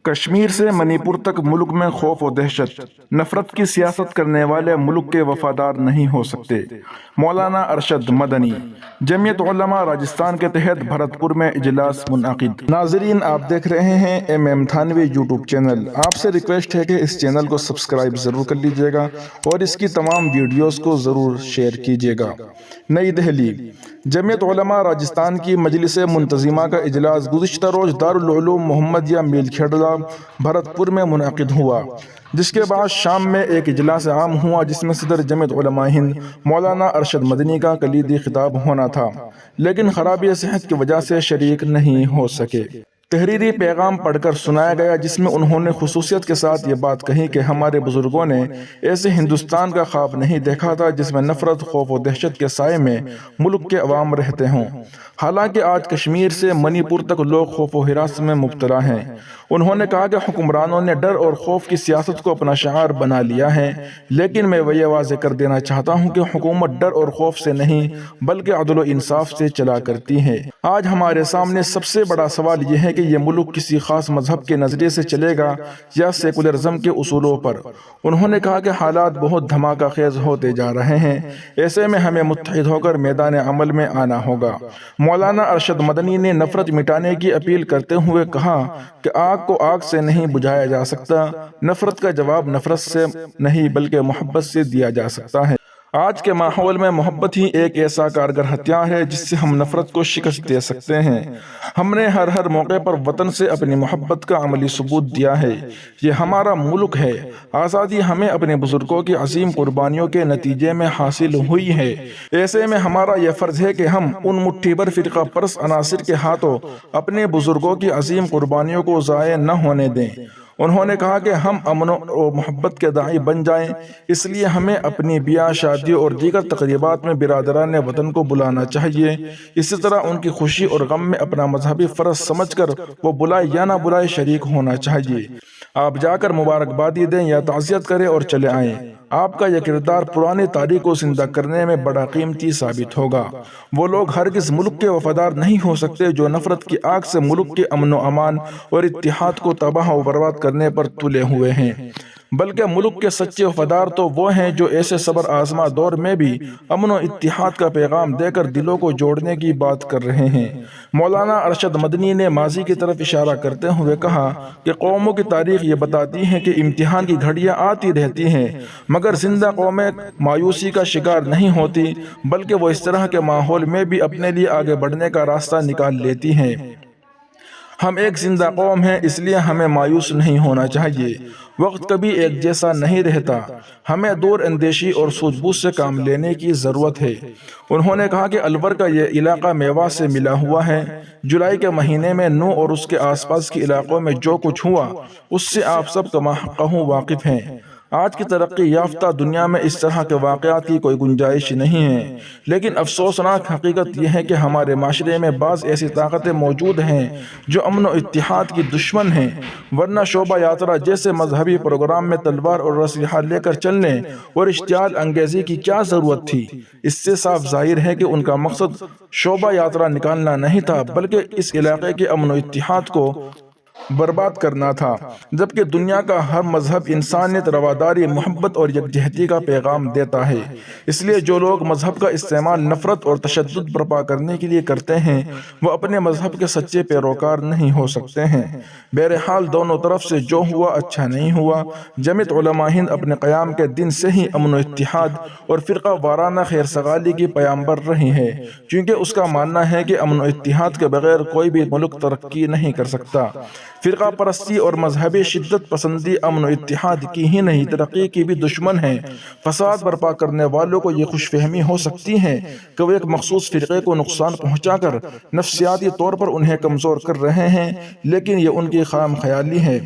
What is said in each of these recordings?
کشمیر سے منی پور تک ملک میں خوف و دہشت، نفرت کی سیاست کرنے والے ملک کے وفادار نہیں ہو سکتے۔ مولانا ارشد مدنی۔ جمعیت علماء راجستھان کے تحت بھرت پور میں اجلاس منعقد۔ ناظرین، آپ دیکھ رہے ہیں MM تھانوی یوٹیوب چینل۔ آپ سے ریکویسٹ ہے کہ اس چینل کو سبسکرائب ضرور کر لیجیے گا اور اس کی تمام ویڈیوز کو ضرور شیئر کیجیے گا۔ نئی دہلی۔ جمعیت علماء راجستھان کی مجلس منتظمہ کا اجلاس گزشتہ روز دارالعلوم محمدیہ میل کھیڑا بھرت پور میں منعقد ہوا، جس کے بعد شام میں ایک اجلاس عام ہوا جس میں صدر جمعیت علماء ہند مولانا ارشد مدنی کا کلیدی خطاب ہونا تھا، لیکن خرابی صحت کی وجہ سے شریک نہیں ہو سکے۔ تحریری پیغام پڑھ کر سنایا گیا جس میں انہوں نے خصوصیت کے ساتھ یہ بات کہی کہ ہمارے بزرگوں نے ایسے ہندوستان کا خواب نہیں دیکھا تھا جس میں نفرت، خوف و دہشت کے سائے میں ملک کے عوام رہتے ہوں۔ حالانکہ آج کشمیر سے منی پور تک لوگ خوف و ہراس میں مبتلا ہیں۔ انہوں نے کہا کہ حکمرانوں نے ڈر اور خوف کی سیاست کو اپنا شعار بنا لیا ہے، لیکن میں یہ واضح کر دینا چاہتا ہوں کہ حکومت ڈر اور خوف سے نہیں بلکہ عدل و انصاف سے چلا کرتی ہے۔ آج ہمارے سامنے سب سے بڑا سوال یہ ہے کہ یہ ملک کسی خاص مذہب کے نظریے سے چلے گا یا سیکولرزم کے اصولوں پر۔ انہوں نے کہا کہ حالات بہت دھماکہ خیز ہوتے جا رہے ہیں، ایسے میں ہمیں متحد ہو کر میدان عمل میں آنا ہوگا۔ مولانا ارشد مدنی نے نفرت مٹانے کی اپیل کرتے ہوئے کہا کہ آگ کو آگ سے نہیں بجھایا جا سکتا، نفرت کا جواب نفرت سے نہیں بلکہ محبت سے دیا جا سکتا ہے۔ آج کے ماحول میں محبت ہی ایک ایسا کارگر ہتھیار ہے جس سے ہم نفرت کو شکست دے سکتے ہیں۔ ہم نے ہر موقع پر وطن سے اپنی محبت کا عملی ثبوت دیا ہے۔ یہ ہمارا ملک ہے۔ آزادی ہمیں اپنے بزرگوں کی عظیم قربانیوں کے نتیجے میں حاصل ہوئی ہے۔ ایسے میں ہمارا یہ فرض ہے کہ ہم ان مٹھی بھر فرقہ پرست عناصر کے ہاتھوں اپنے بزرگوں کی عظیم قربانیوں کو ضائع نہ ہونے دیں۔ انہوں نے کہا کہ ہم امن و محبت کے داعی بن جائیں، اس لیے ہمیں اپنی بیاہ شادیوں اور دیگر تقریبات میں برادران وطن کو بلانا چاہیے۔ اسی طرح ان کی خوشی اور غم میں اپنا مذہبی فرض سمجھ کر وہ بلائے یا نہ بلائے شریک ہونا چاہیے۔ آپ جا کر مبارکبادی دیں یا تعزیت کریں اور چلے آئیں۔ آپ کا یہ کردار پرانی تاریخ کو زندہ کرنے میں بڑا قیمتی ثابت ہوگا۔ وہ لوگ ہرگز ملک کے وفادار نہیں ہو سکتے جو نفرت کی آگ سے ملک کے امن و امان اور اتحاد کو تباہ و برباد کرنے پر تلے ہوئے ہیں، بلکہ ملک کے سچے وفادار تو وہ ہیں جو ایسے صبر آزما دور میں بھی امن و اتحاد کا پیغام دے کر دلوں کو جوڑنے کی بات کر رہے ہیں۔ مولانا ارشد مدنی نے ماضی کی طرف اشارہ کرتے ہوئے کہا کہ قوموں کی تاریخ یہ بتاتی ہے کہ امتحان کی گھڑیاں آتی رہتی ہیں، مگر زندہ قومیں مایوسی کا شکار نہیں ہوتی، بلکہ وہ اس طرح کے ماحول میں بھی اپنے لیے آگے بڑھنے کا راستہ نکال لیتی ہیں۔ ہم ایک زندہ قوم ہیں، اس لیے ہمیں مایوس نہیں ہونا چاہیے۔ وقت کبھی ایک جیسا نہیں رہتا، ہمیں دور اندیشی اور سوجھ بوجھ سے کام لینے کی ضرورت ہے۔ انہوں نے کہا کہ الور کا یہ علاقہ میوات سے ملا ہوا ہے۔ جولائی کے مہینے میں نو اور اس کے آس پاس کے علاقوں میں جو کچھ ہوا اس سے آپ سب کما حقہ واقف ہیں۔ آج کی ترقی یافتہ دنیا میں اس طرح کے واقعات کی کوئی گنجائش نہیں ہے، لیکن افسوسناک حقیقت یہ ہے کہ ہمارے معاشرے میں بعض ایسی طاقتیں موجود ہیں جو امن و اتحاد کی دشمن ہیں، ورنہ شوبھا یاترا جیسے مذہبی پروگرام میں تلوار اور اسلحہ لے کر چلنے اور اشتعال انگیزی کی کیا ضرورت تھی؟ اس سے صاف ظاہر ہے کہ ان کا مقصد شوبھا یاترا نکالنا نہیں تھا بلکہ اس علاقے کے امن و اتحاد کو برباد کرنا تھا، جبکہ دنیا کا ہر مذہب انسانیت، رواداری، محبت اور یکجہتی کا پیغام دیتا ہے۔ اس لیے جو لوگ مذہب کا استعمال نفرت اور تشدد برپا کرنے کے لیے کرتے ہیں وہ اپنے مذہب کے سچے پیروکار نہیں ہو سکتے ہیں۔ بہرحال دونوں طرف سے جو ہوا اچھا نہیں ہوا۔ جمعیت علماء ہند اپنے قیام کے دن سے ہی امن و اتحاد اور فرقہ وارانہ خیر سگالی کی پیامبر رہی ہے، کیونکہ اس کا ماننا ہے کہ امن و اتحاد کے بغیر کوئی بھی ملک ترقی نہیں کر سکتا۔ فرقہ پرستی اور مذہبی شدت پسندی امن و اتحاد کی ہی نہیں ترقی کی بھی دشمن ہیں۔ فساد برپا کرنے والوں کو یہ خوش فہمی ہو سکتی ہے کہ وہ ایک مخصوص فرقے کو نقصان پہنچا کر نفسیاتی طور پر انہیں کمزور کر رہے ہیں، لیکن یہ ان کی خام خیالی ہے۔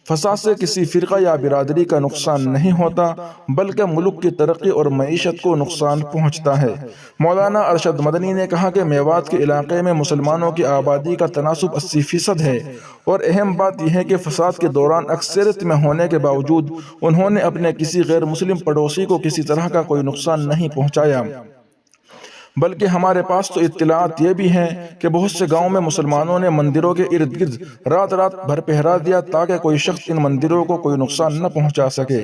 فساد سے کسی فرقہ یا برادری کا نقصان نہیں ہوتا بلکہ ملک کی ترقی اور معیشت کو نقصان پہنچتا ہے۔ مولانا ارشد مدنی نے کہا کہ میوات کے علاقے میں مسلمانوں کی آبادی کا تناسب 80% ہے، اور اہم بات یہ ہے کہ فساد کے دوران اکثریت میں ہونے کے باوجود انہوں نے اپنے کسی غیر مسلم پڑوسی کو کسی طرح کا کوئی نقصان نہیں پہنچایا۔ بلکہ ہمارے پاس تو اطلاعات یہ بھی ہیں کہ بہت سے گاؤں میں مسلمانوں نے مندروں کے ارد گرد رات رات بھر پہرا دیا تاکہ کوئی شخص ان مندروں کو کوئی نقصان نہ پہنچا سکے۔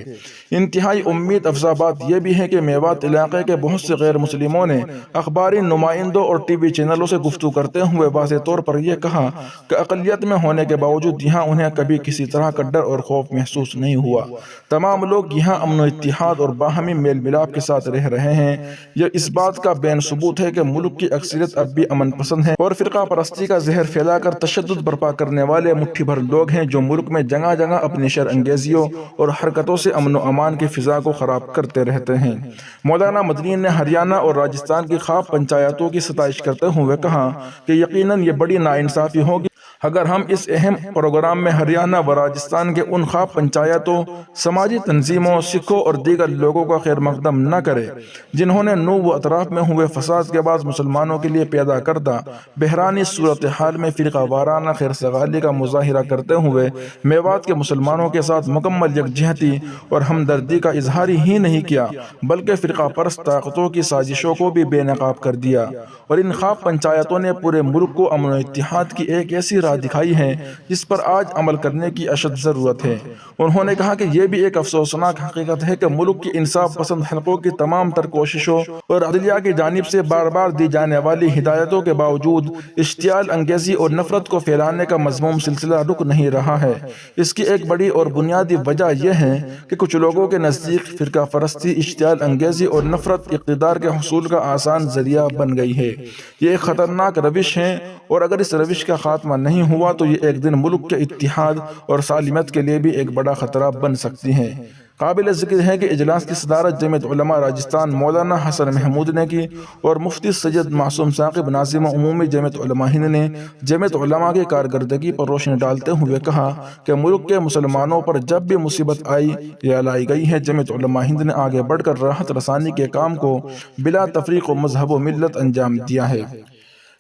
انتہائی امید افزا بات یہ بھی ہے کہ میوات علاقے کے بہت سے غیر مسلموں نے اخباری نمائندوں اور ٹی وی چینلوں سے گفتگو کرتے ہوئے واضح طور پر یہ کہا کہ اقلیت میں ہونے کے باوجود یہاں انہیں کبھی کسی طرح کا ڈر اور خوف محسوس نہیں ہوا۔ تمام لوگ یہاں امن و اتحاد اور باہمی میل ملاپ کے ساتھ رہ رہے ہیں۔ یہ اس بات کا بین ثبوت ہے کہ ملک کی اکثریت اب بھی امن پسند ہے اور فرقہ پرستی کا زہر پھیلا کر تشدد برپا کرنے والے مٹھی بھر لوگ ہیں جو ملک میں جگہ جگہ اپنی شر انگیزیوں اور حرکتوں سے امن و امان کی فضا کو خراب کرتے رہتے ہیں۔ مولانا مدنی نے ہریانہ اور راجستھان کی خواب پنچایتوں کی ستائش کرتے ہوئے کہا کہ یقیناً یہ بڑی ناانصافی ہوگی اگر ہم اس اہم پروگرام میں ہریانہ و راجستھان کے ان خواب پنچایتوں، سماجی تنظیموں، سکھوں اور دیگر لوگوں کا خیر مقدم نہ کریں جنہوں نے نو و اطراف میں ہوئے فساد کے بعد مسلمانوں کے لیے پیدا کردہ بحرانی صورتحال میں فرقہ وارانہ خیر سگالی کا مظاہرہ کرتے ہوئے میوات کے مسلمانوں کے ساتھ مکمل یکجہتی اور ہمدردی کا اظہار ہی نہیں کیا بلکہ فرقہ پرست طاقتوں کی سازشوں کو بھی بے نقاب کر دیا۔ اور ان خواب پنچایتوں نے پورے ملک کو امن و اتحاد کی ایک ایسی راہ دکھائی ہے جس پر آج عمل کرنے کی اشد ضرورت ہے۔ انہوں نے کہا کہ یہ بھی ایک افسوسناک حقیقت ہے کہ ملک کی انصاف پسند حلقوں کی تمام تر کوششوں اور عدلیہ کی جانب سے بار بار دی جانے والی ہدایتوں کے باوجود اشتعال انگیزی اور نفرت کو پھیلانے کا مذموم سلسلہ رک نہیں رہا ہے۔ اس کی ایک بڑی اور بنیادی وجہ یہ ہے کہ کچھ لوگوں کے نزدیک فرقہ پرستی، اشتعال انگیزی اور نفرت اقتدار کے حصول کا آسان ذریعہ بن گئی ہے۔ یہ ایک خطرناک روش ہے اور اگر اس روش کا خاتمہ نہیں ہوا تو یہ ایک دن ملک کے اتحاد اور سالمیت کے لیے بھی ایک بڑا خطرہ بن سکتی ہے۔ قابل ذکر ہے کہ اجلاس کی صدارت جمعیت علماء راجستھان مولانا حسن محمود نے کی اور مفتی سید معصوم ثاقب ناظم عمومی جمعیت علماء ہند نے جمعیت علماء کی کارکردگی پر روشنی ڈالتے ہوئے کہا کہ ملک کے مسلمانوں پر جب بھی مصیبت آئی یا لائی گئی ہے جمعیت علماء ہند نے آگے بڑھ کر راحت رسانی کے کام کو بلا تفریق و مذہب و ملت انجام دیا ہے۔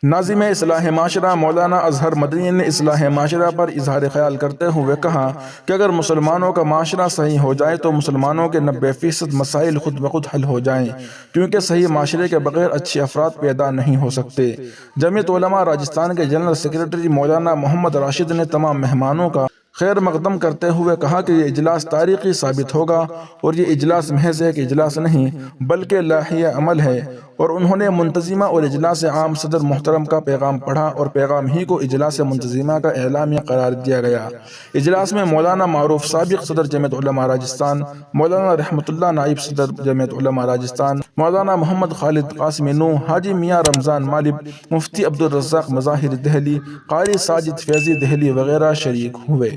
ناظم اصلاح معاشرہ مولانا اظہر مدنی نے اصلاح معاشرہ پر اظہار خیال کرتے ہوئے کہا کہ اگر مسلمانوں کا معاشرہ صحیح ہو جائے تو مسلمانوں کے 90% مسائل خود بخود حل ہو جائیں کیونکہ صحیح معاشرے کے بغیر اچھے افراد پیدا نہیں ہو سکتے۔ جمعیت علماء راجستھان کے جنرل سیکریٹری مولانا محمد راشد نے تمام مہمانوں کا خیر مقدم کرتے ہوئے کہا کہ یہ اجلاس تاریخی ثابت ہوگا اور یہ اجلاس محض ایک اجلاس نہیں بلکہ لاحیہ عمل ہے۔ اور انہوں نے منتظمہ اور اجلاس عام صدر محترم کا پیغام پڑھا اور پیغام ہی کو اجلاس منتظمہ کا اعلامیہ قرار دیا گیا۔ اجلاس میں مولانا معروف سابق صدر جمعیت علماء راجستھان، مولانا رحمت اللہ نائب صدر جمعیت علماء راجستھان، مولانا محمد خالد قاسمی نو، حاجی میاں رمضان مالب، مفتی عبدالرزاق مظاہر دہلی، قاری ساجد فیضی دہلی وغیرہ شریک ہوئے۔